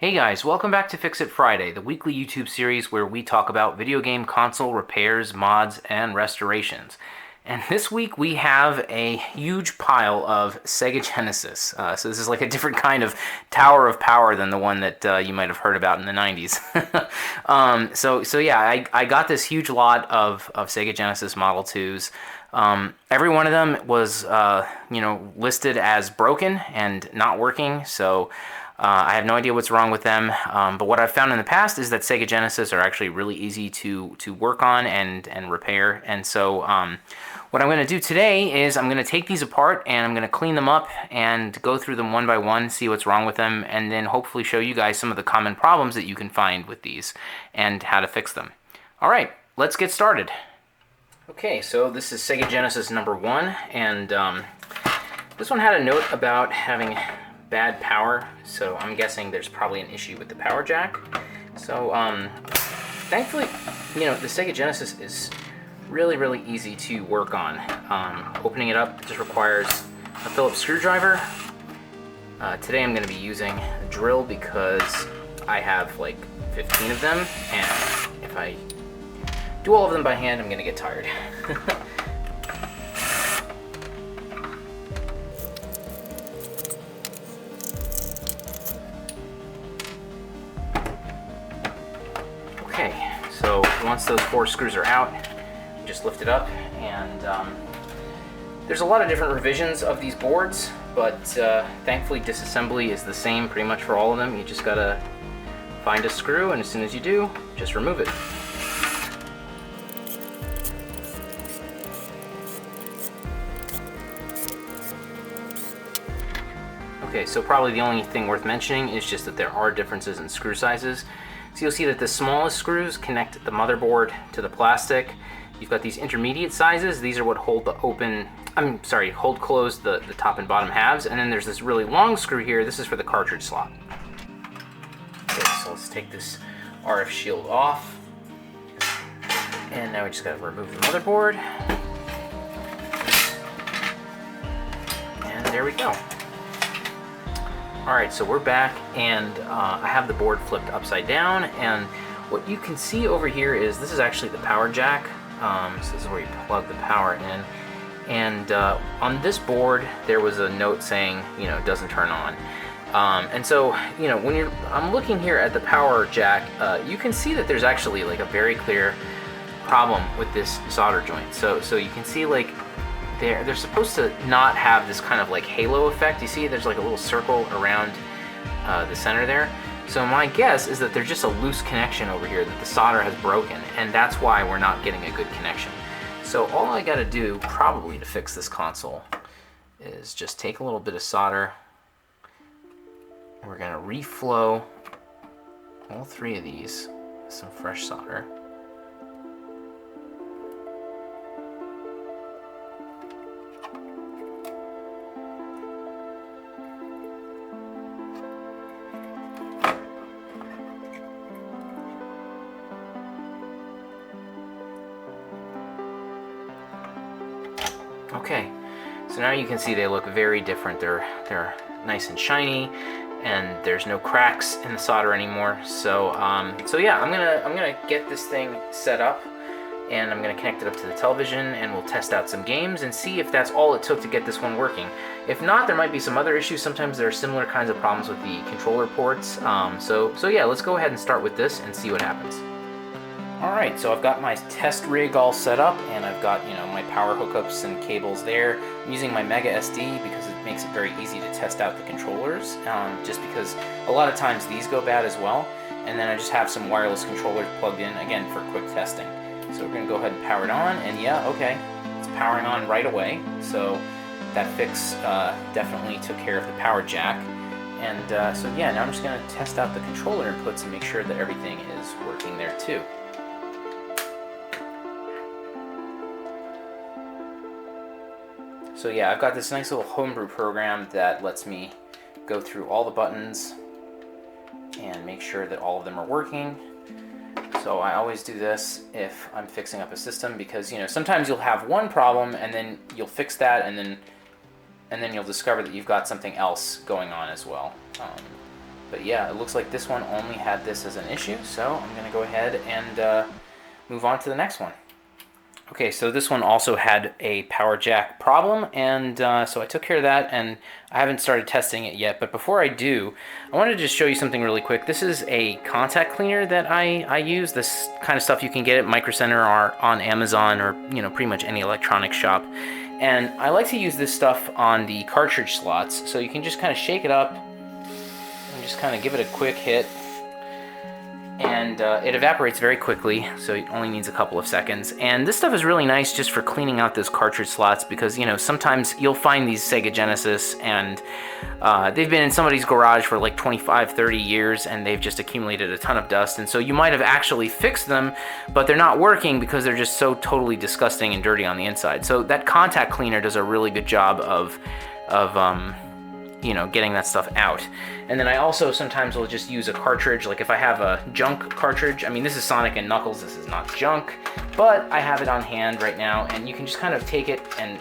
Hey guys, welcome back to Fix It Friday, the weekly YouTube series where we talk about video game console repairs, mods, and restorations. And this week we have a huge pile of Sega Genesis. So this is like a different kind of tower of power than the one that you might have heard about in the 90s. So yeah, I got this huge lot of Sega Genesis Model 2s. Every one of them was, listed as broken and not working. So I have no idea what's wrong with them, but what I've found in the past is that Sega Genesis are actually really easy to work on and repair. And so what I'm going to do today is I'm going to take these apart and I'm going to clean them up and go through them one by one, see what's wrong with them, and then hopefully show you guys some of the common problems that you can find with these and how to fix them. All right, let's get started. Okay, so this is Sega Genesis number 1, and this one had a note about having bad power, so I'm guessing there's probably an issue with the power jack. So thankfully, the Sega Genesis is really easy to work on. Opening it up just requires a Phillips screwdriver. Today I'm going to be using a drill because I have like 15 of them, and if I do all of them by hand, I'm going to get tired. Okay, so once those 4 screws are out, you just lift it up, and there's a lot of different revisions of these boards, but thankfully disassembly is the same pretty much for all of them. You just gotta find a screw, and as soon as you do, just remove it. Okay, so probably the only thing worth mentioning is just that there are differences in screw sizes. So you'll see that the smallest screws connect the motherboard to the plastic. You've got these intermediate sizes. These are what hold hold closed the top and bottom halves. And then there's this really long screw here. This is for the cartridge slot. Okay, so let's take this RF shield off. And now we just gotta remove the motherboard. And there we go. Alright, so we're back, and I have the board flipped upside down, and what you can see over here is this is actually the power jack. So this is where you plug the power in, and on this board there was a note saying, it doesn't turn on. And so, when I'm looking here at the power jack, you can see that there's actually like a very clear problem with this solder joint. So you can see like they're supposed to not have this kind of like halo effect. You see there's like a little circle around the center there. So my guess is that there's just a loose connection over here that the solder has broken, and that's why we're not getting a good connection. So all I gotta do probably to fix this console is just take a little bit of solder. We're gonna reflow all 3 of these with some fresh solder. Okay, so now you can see they look very different. They're nice and shiny, and there's no cracks in the solder anymore. So yeah, I'm gonna get this thing set up, and I'm gonna connect it up to the television, and we'll test out some games and see if that's all it took to get this one working. If not, there might be some other issues. Sometimes there are similar kinds of problems with the controller ports. So yeah, let's go ahead and start with this and see what happens. Alright, so I've got my test rig all set up, and I've got, my power hookups and cables there. I'm using my Mega SD because it makes it very easy to test out the controllers, just because a lot of times these go bad as well. And then I just have some wireless controllers plugged in, again, for quick testing. So we're going to go ahead and power it on, and yeah, okay, it's powering on right away. So that fix definitely took care of the power jack. And so yeah, now I'm just going to test out the controller inputs and make sure that everything is working there too. So yeah, I've got this nice little homebrew program that lets me go through all the buttons and make sure that all of them are working. So I always do this if I'm fixing up a system, because sometimes you'll have one problem and then you'll fix that, and then you'll discover that you've got something else going on as well. But yeah, it looks like this one only had this as an issue, so I'm going to go ahead and move on to the next one. Okay, so this one also had a power jack problem, and so I took care of that, and I haven't started testing it yet. But before I do, I wanted to just show you something really quick. This is a contact cleaner that I use. This kind of stuff you can get at Micro Center or on Amazon or pretty much any electronics shop. And I like to use this stuff on the cartridge slots, so you can just kind of shake it up and just kind of give it a quick hit. And it evaporates very quickly, so it only needs a couple of seconds. And this stuff is really nice just for cleaning out those cartridge slots, because sometimes you'll find these Sega Genesis and they've been in somebody's garage for like 25-30 years and they've just accumulated a ton of dust, and so you might have actually fixed them, but they're not working because they're just so totally disgusting and dirty on the inside. So that contact cleaner does a really good job of getting that stuff out. And then I also sometimes will just use a cartridge, like if I have a junk cartridge. I mean, this is Sonic and Knuckles, this is not junk, but I have it on hand right now, and you can just kind of take it and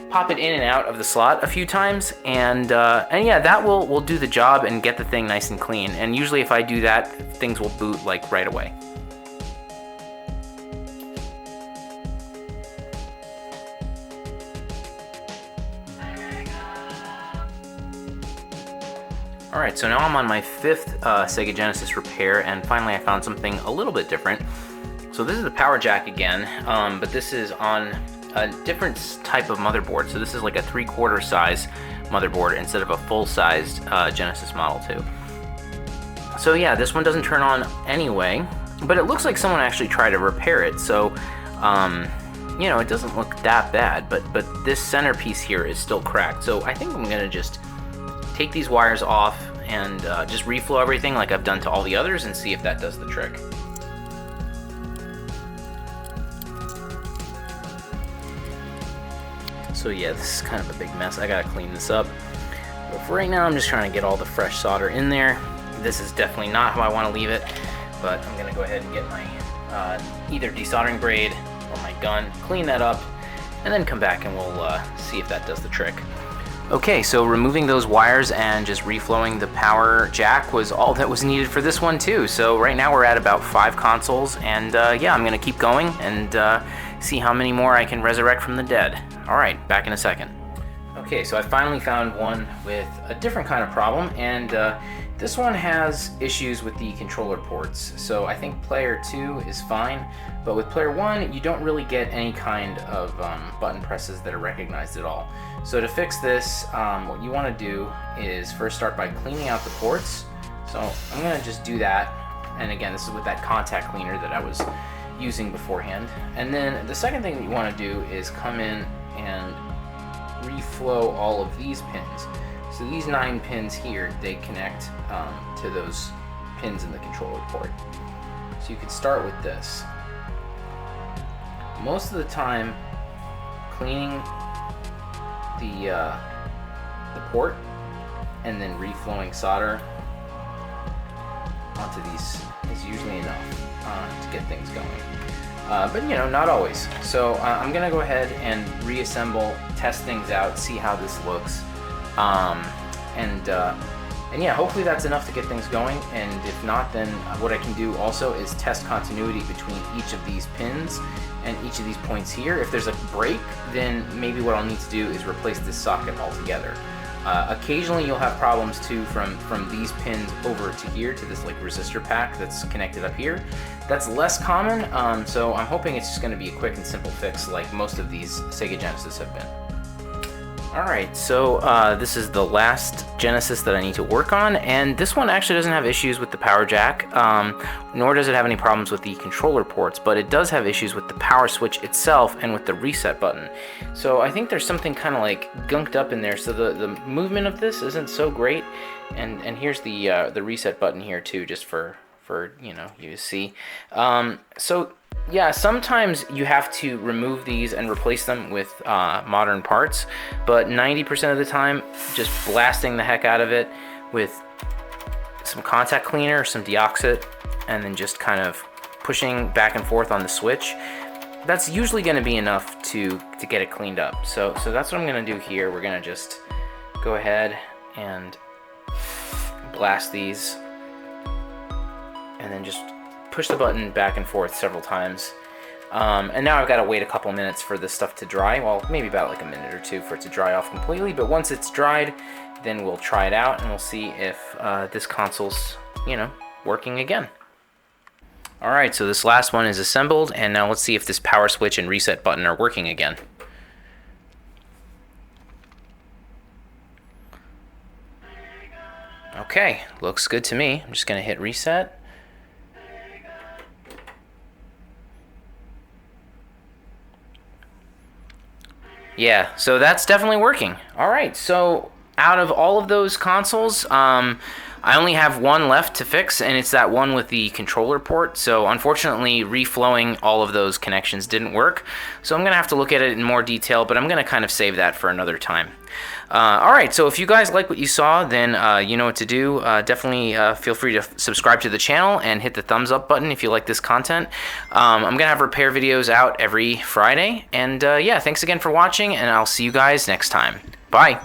pop it in and out of the slot a few times, and yeah, that will do the job and get the thing nice and clean. And usually if I do that, things will boot like right away. Alright, so now I'm on my 5th Sega Genesis repair, and finally I found something a little bit different. So this is the power jack again, but this is on a different type of motherboard. So this is like a 3/4 size motherboard instead of a full-sized Genesis Model 2. So yeah, this one doesn't turn on anyway, but it looks like someone actually tried to repair it. So, it doesn't look that bad, but this centerpiece here is still cracked. So I think I'm gonna just take these wires off and just reflow everything like I've done to all the others and see if that does the trick. So yeah, this is kind of a big mess. I gotta clean this up. But for right now, I'm just trying to get all the fresh solder in there. This is definitely not how I want to leave it, but I'm gonna go ahead and get my either desoldering braid or my gun, clean that up, and then come back and we'll see if that does the trick. Okay, so removing those wires and just reflowing the power jack was all that was needed for this one too. So right now we're at about 5 consoles, and yeah, I'm gonna keep going and see how many more I can resurrect from the dead. Alright, back in a second. Okay, so I finally found one with a different kind of problem, and this one has issues with the controller ports. So I think player 2 is fine, but with player 1 you don't really get any kind of button presses that are recognized at all. So to fix this, what you want to do is first start by cleaning out the ports. So I'm going to just do that, and again, this is with that contact cleaner that I was using beforehand. And then the second thing that you want to do is come in and reflow all of these pins. So these 9 pins here, they connect to those pins in the controller port. So you could start with this. Most of the time, cleaning the port and then reflowing solder onto these is usually enough to get things going. But not always. So I'm gonna go ahead and reassemble, test things out, see how this looks, and yeah, hopefully that's enough to get things going. And if not, then what I can do also is test continuity between each of these pins and each of these points here. If there's a break, then maybe what I'll need to do is replace this socket altogether. Occasionally you'll have problems too from these pins over to here, to this like resistor pack that's connected up here. That's less common, so I'm hoping it's just going to be a quick and simple fix like most of these Sega Genesis have been. Alright, so this is the last Genesis that I need to work on, and this one actually doesn't have issues with the power jack, nor does it have any problems with the controller ports, but it does have issues with the power switch itself and with the reset button. So I think there's something kind of like gunked up in there, so the movement of this isn't so great, and here's the reset button here too, just for you to see. So yeah, sometimes you have to remove these and replace them with modern parts, but 90% of the time, just blasting the heck out of it with some contact cleaner, some deoxit, and then just kind of pushing back and forth on the switch, that's usually going to be enough to get it cleaned up. So that's what I'm going to do here. We're going to just go ahead and blast these, and then just push the button back and forth several times. And now I've got to wait a couple minutes for this stuff to dry. Well, maybe about like a minute or two for it to dry off completely. But once it's dried, then we'll try it out and we'll see if this console's, working again. All right, so this last one is assembled, and now let's see if this power switch and reset button are working again. Okay, looks good to me. I'm just gonna hit reset. Yeah, so that's definitely working. All right, so out of all of those consoles, I only have one left to fix, and it's that one with the controller port. So unfortunately, reflowing all of those connections didn't work. So I'm going to have to look at it in more detail, but I'm going to kind of save that for another time. All right, so if you guys like what you saw, then you know what to do. Definitely feel free to subscribe to the channel and hit the thumbs up button if you like this content. I'm going to have repair videos out every Friday. And yeah, thanks again for watching, and I'll see you guys next time. Bye.